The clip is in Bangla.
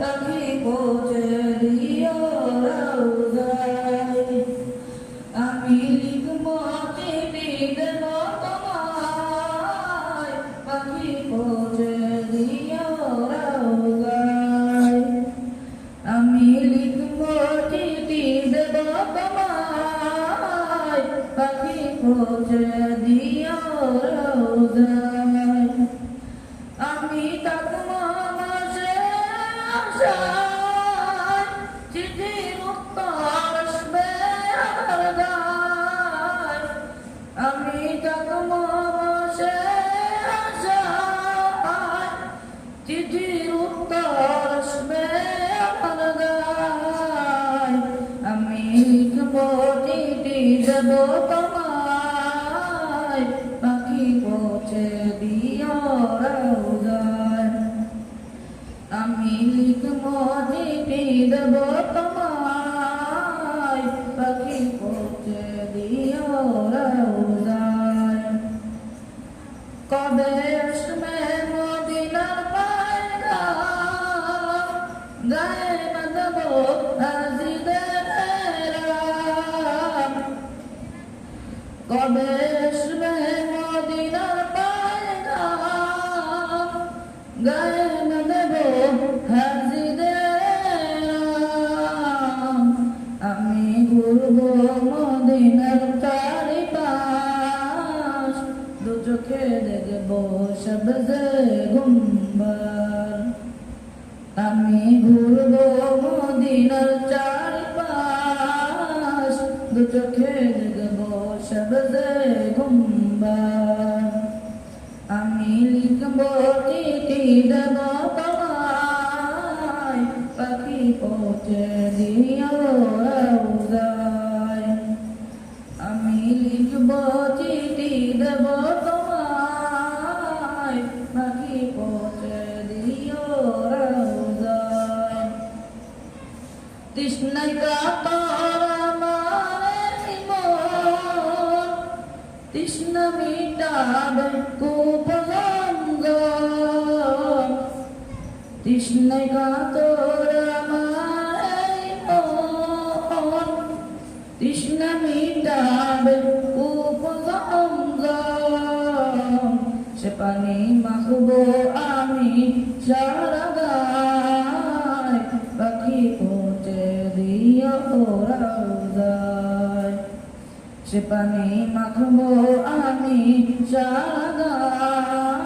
পাখি পৌঁছে দিও রওজায় আমি লিখবো চিঠি দেব তোমায় পাখি পৌঁছে দিও রওজায় আমি লিখবো চিঠি দেব তোমায় পাখি পৌঁছে দিও রওজায় আমি থাকবো মাঝে আশায় চিঠির উত্তর আসবে আমার গায় আমি থাকবো মাঝে আশায় চিঠির উত্তর আসবে আমার গায় আমি লিখবো চিঠি দেব তোমায় পাখি পৌঁছে দিও রওজায় আমি লিখবো চিঠি দেব তোমায় পাখি পৌঁছে দিও রওজায় কবে আসবে মদিনার পয়গাম গায়ে বাঁধবো হাজিদের রাম কবে আসবে মদিনার পয়গাম গায়ে বাঁধবো হাজিদের রাম আমি ঘুরবো মদিনার চারিপাশ দু চোখে দেখবো সবজে গুম্বার আমি ঘুরবো মদিনার চারিপাশ দু চোখে দেখবো সবজে গুম্বার আমি লিখবো চিঠি দেব তোমায় পাখি পৌঁছে দিও রওজায় আমি লিখবো চিঠি দেব তোমায় পাখি পৌঁছে দিও রওজায় তৃষ্ণায় কাতর আমার মন তৃষ্ণা মিটাবে কুপঙ্গ তৃষ্ণায় কাতর আমার মন তৃষ্ণা মিটাবে কুপঙ্গ সে পানি মাখবো আমি সারা গায় পাখি পৌঁছে দিও রওজায় সে পানি মাখবো আমি সারা গায়